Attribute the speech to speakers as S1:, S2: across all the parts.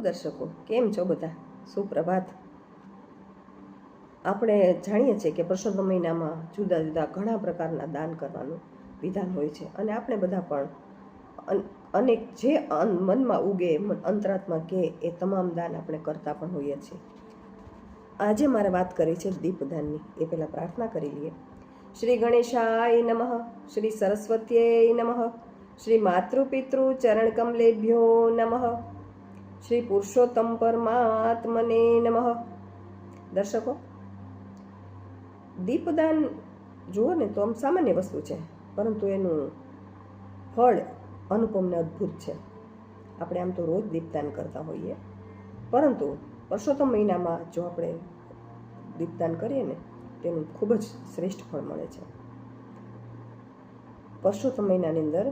S1: દર્શકો, કેમ છો બધા? સુપ્રભાત. આપણે જાણીએ છીએ કે પરસોત્તમ મહિનામાં જુદા જુદા ઘણા પ્રકારના દાન કરવાનું વિધાન હોય છે, અને આપણે બધા પણ અનેક જે મનમાં ઉગે, અંતરાત્મા કે એ તમામ દાન આપણે કરતા પણ હોઈએ છીએ. આજે મારે વાત કરી છે દીપદાનની. એ પહેલાં પ્રાર્થના કરી લઈએ. શ્રી ગણેશાય નમઃ, શ્રી સરસ્વત્યય નમઃ, શ્રી માતૃપિતૃ ચરણ કમલેભ્યો નમઃ, શ્રી પુરુષોત્તમ પરમાત્મને નમઃ. દર્શકો, દીપદાન જુઓ ને તો આમ સામાન્ય વસ્તુ છે, પરંતુ એનું ફળ અનુપમ ને અદ્ભુત છે. આપણે આમ તો રોજ દીપદાન કરતા હોઈએ, પરંતુ પરસોત્તમ મહિનામાં જો આપણે દીપદાન કરીએ ને તેનું ખૂબ જ શ્રેષ્ઠ ફળ મળે છે. પરસોત્તમ મહિનાની અંદર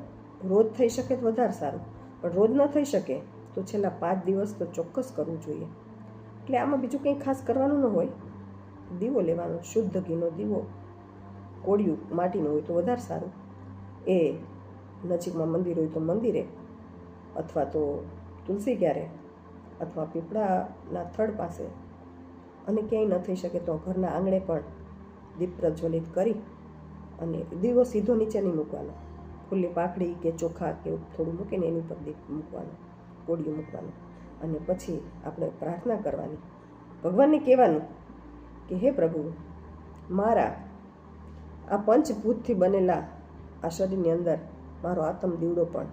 S1: રોજ થઈ શકે તો વધારે સારું, પણ રોજ ન થઈ શકે તો છેલ્લા 5 દિવસ તો ચોક્કસ કરવું જોઈએ. એટલે આમાં બીજું કંઈ ખાસ કરવાનું ન હોય. દીવો લેવાનો, શુદ્ધ ઘીનો દીવો, કોળિયું માટીનું હોય તો વધારે સારું. એ નજીકમાં મંદિર હોય તો મંદિરે, અથવા તો તુલસી ક્યારે, અથવા પીપળાના થડ પાસે, અને ક્યાંય ન થઈ શકે તો ઘરના આંગણે પણ દીપ પ્રજ્વલિત કરી અને દીવો સીધો નીચે નહીં મૂકવાનો. ફૂલની પાકડી કે ચોખા કે થોડું મૂકીને એની ઉપર દીપ મૂકવાનો, કોળિયું મૂકવાનું, અને પછી આપણે પ્રાર્થના કરવાની. ભગવાનને કહેવાનું કે હે પ્રભુ, મારા આ પંચભૂતથી બનેલા આ શરીરની અંદર મારો આત્મ દીવડો પણ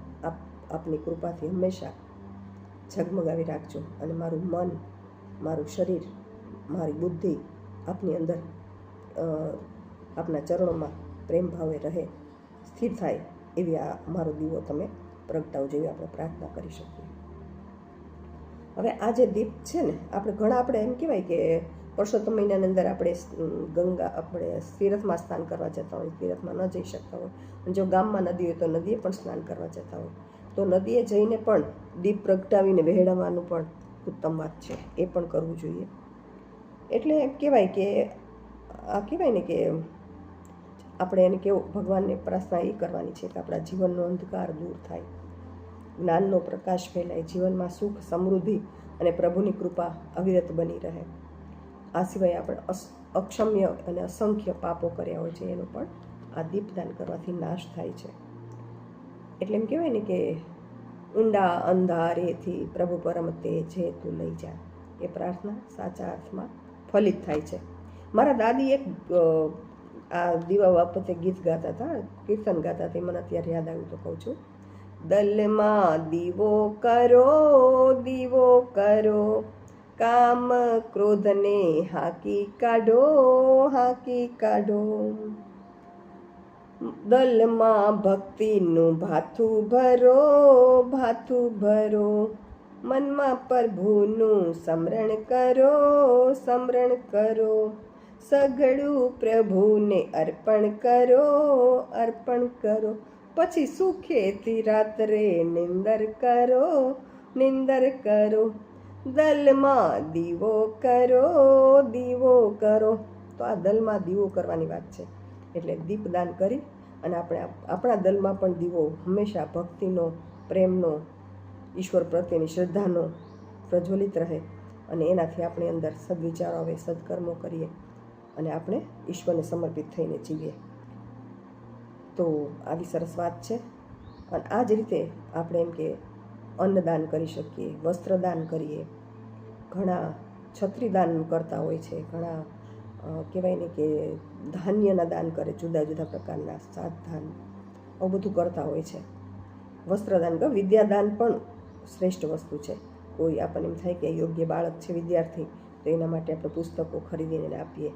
S1: આપની કૃપાથી હંમેશા ઝગમગાવી રાખજો, અને મારું મન, મારું શરીર, મારી બુદ્ધિ આપની અંદર આપના ચરણોમાં પ્રેમ ભાવે રહે, સ્થિર થાય એવી આ મારો દીવો તમે પ્રગટાવો, જેવી આપણે પ્રાર્થના કરી શકીએ. હવે આ જે દીપ છે ને, આપણે એમ કહેવાય કે પરસોત્તમ મહિનાની અંદર આપણે તીર્થમાં સ્નાન કરવા જતા હોય, તીર્થમાં ન જઈ શકતા હોય, જો ગામમાં નદી હોય તો નદીએ પણ સ્નાન કરવા જતા હોય, તો નદીએ જઈને પણ દીપ પ્રગટાવીને વહેડાવવાનું પણ ઉત્તમ વાત છે. એ પણ કરવું જોઈએ. એટલે એમ કહેવાય કે ને કે આપણે એને કેવું, ભગવાનને પ્રાર્થના એ કરવાની છે કે આપણા જીવનનો અંધકાર દૂર થાય, જ્ઞાનનો પ્રકાશ ફેલાય, જીવનમાં સુખ, સમૃદ્ધિ અને પ્રભુની કૃપા અવિરત બની રહે. આ સિવાય આપણે અક્ષમ્ય અને અસંખ્ય પાપો કર્યા હોય છે, એનો પણ આ દીપદાન કરવાથી નાશ થાય છે. એટલે એમ કહેવાય ને કે ઊંડા અંધારેથી પ્રભુ પરમ તેજે તું લઈ જા. એ પ્રાર્થના સાચા અર્થમાં ફલિત થાય છે. મારા દાદી એક આ દીવા બાબતે ગીત ગાતા હતા, કીર્તન ગાતા હતા, મને અત્યારે યાદ આવ્યું તો કહું છું. દલમાં દીવો કરો, દીવો કરો, કામ ક્રોધને હાકી કાઢો, હાકી કાઢો. દલમાં ભક્તિનું ભાથું ભરો, ભાથું ભરો, મનમાં પ્રભુનું સ્મરણ કરો, સ્મરણ કરો, સઘળું પ્રભુને અર્પણ કરો, અર્પણ કરો, પછી સુખેથી રાત્રે નિંદર કરો, નિંદર કરો. દલમાં દીવો કરો, દીવો કરો. તો આ દલમાં દીવો કરવાની વાત છે. એટલે દીપદાન કરી અને આપણે આપણા દલમાં પણ દીવો હંમેશા ભક્તિનો, પ્રેમનો, ઈશ્વર પ્રત્યેની શ્રદ્ધાનો પ્રજ્વલિત રહે, અને એનાથી આપણી અંદર સદવિચારો આવે, સદકર્મો કરીએ, અને આપણે ઈશ્વરને સમર્પિત થઈને જીવીએ. તો આવી સરસ વાત છે. અને આ જ રીતે આપણે એમ કે અન્નદાન કરી શકીએ, વસ્ત્રદાન કરીએ, ઘણા છત્રીદાન કરતા હોય છે, ઘણા કહેવાય ને કે ધાન્યના દાન કરે, જુદા જુદા પ્રકારના સાત ધાન, આવું બધું કરતા હોય છે. વસ્ત્રદાન કરો, વિદ્યાદાન પણ શ્રેષ્ઠ વસ્તુ છે. કોઈ આપણને એમ થાય કે યોગ્ય બાળક છે, વિદ્યાર્થી, તો એના માટે આપણે પુસ્તકો ખરીદીને આપીએ,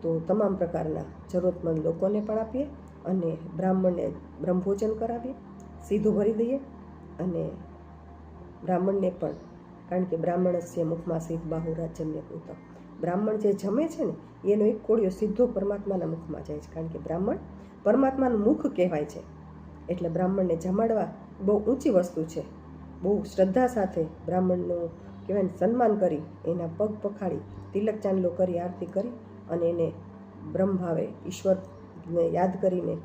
S1: તો તમામ પ્રકારના જરૂરતમંદ લોકોને પણ આપીએ, અને બ્રાહ્મણને બ્રહ્મભોજન કરાવીએ, સીધું ભરી દઈએ, અને બ્રાહ્મણને પણ, કારણ કે બ્રાહ્મણસ્ય મુખમાસીત બાહુરાજન્ય કૃત. બ્રાહ્મણ જે જમે છે ને એનો એક કોળિયો સીધો પરમાત્માના મુખમાં જાય છે, કારણ કે બ્રાહ્મણ પરમાત્માનું મુખ કહેવાય છે. એટલે બ્રાહ્મણને જમાડવા બહુ ઊંચી વસ્તુ છે. બહુ શ્રદ્ધા સાથે બ્રાહ્મણનું કહેવાય ને સન્માન કરી, એના પગ પખાડી, તિલક ચાંદલો કરી, આરતી કરી, અને એને બ્રહ્મભાવે ઈશ્વરને યાદ કરીને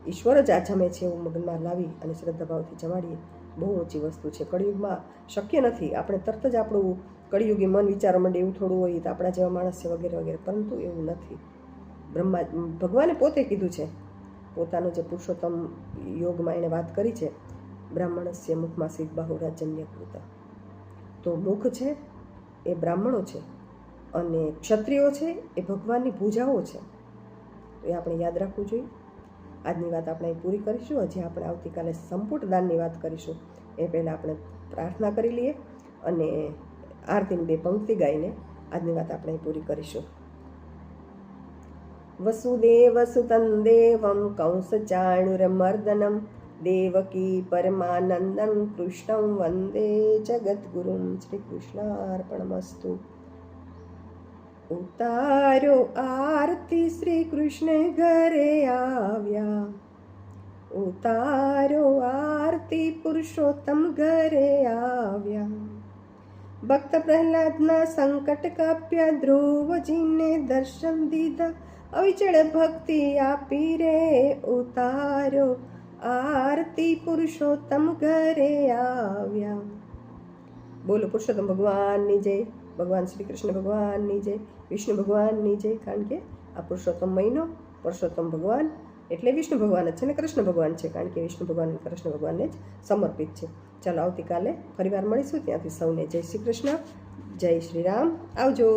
S1: ઈશ્વર જ આ જમે છે એવું મગનમાં લાવી અને શ્રદ્ધાભાવથી જમાડીએ બહુ ઊંચી વસ્તુ છે. કળિયુગમાં શક્ય નથી. આપણે તરત જ આપણું કળિયુગી મન વિચારવા માંડે એવું થોડું હોય તો આપણા જેવા માણસ છે વગેરે વગેરે, પરંતુ એવું નથી. ભગવાને પોતે કીધું છે, પોતાનો જે પુરુષોત્તમ યોગમાં એણે વાત કરી છે, બ્રાહ્મણસ્ય મુખમાં સિદ્ધ બાહુરાજન્ય કૃત. તો મુખ છે એ બ્રાહ્મણો છે અને ક્ષત્રિયો છે એ ભગવાનની ભૂજાઓ છે. તો એ આપણે યાદ રાખવું જોઈએ. આજની વાત આપણે અહીં પૂરી કરીશું. હજી આપણે આવતીકાલે સંપુટ દાનની વાત કરીશું. એ પહેલાં આપણે પ્રાર્થના કરી લઈએ અને આરતીની 2 પંક્તિ ગાઈને આજની વાત આપણે અહીં પૂરી કરીશું. વસુદેવસુતં દેવં કંસચાણુરમર્દનમ દેવકી પરમાનંદં કૃષ્ણં વંદે જગદ્ગુરું. શ્રી કૃષ્ણાર્પણમસ્તુ. ઉતારો આરતી શ્રી કૃષ્ણ ઘરે આવ્યા, ઉતારો આરતી પુરુષોત્તમ ઘરે આવ્યા. ભક્ત પ્રહલાદના સંકટ કાપ્યા, ધ્રુવજીને દર્શન દીધા, અવિચળ ભક્તિ આપી રે. ઉતારો આરતી પુરુષોત્તમ ઘરે આવ્યા. બોલો પુરુષોત્તમ ભગવાનની જય, ભગવાન શ્રી કૃષ્ણ ભગવાનની જય, વિષ્ણુ ભગવાનની જય. કારણ કે આ પુરુષોત્તમ મહિનો, પુરુષોત્તમ ભગવાન એટલે વિષ્ણુ ભગવાન જ છે ને કૃષ્ણ ભગવાન છે, કારણ કે વિષ્ણુ ભગવાન અને કૃષ્ણ ભગવાનને જ સમર્પિત છે. ચાલો આવતીકાલે ફરીવાર મળીશું. ત્યાંથી સૌને જય શ્રી કૃષ્ણ, જય શ્રી રામ, આવજો.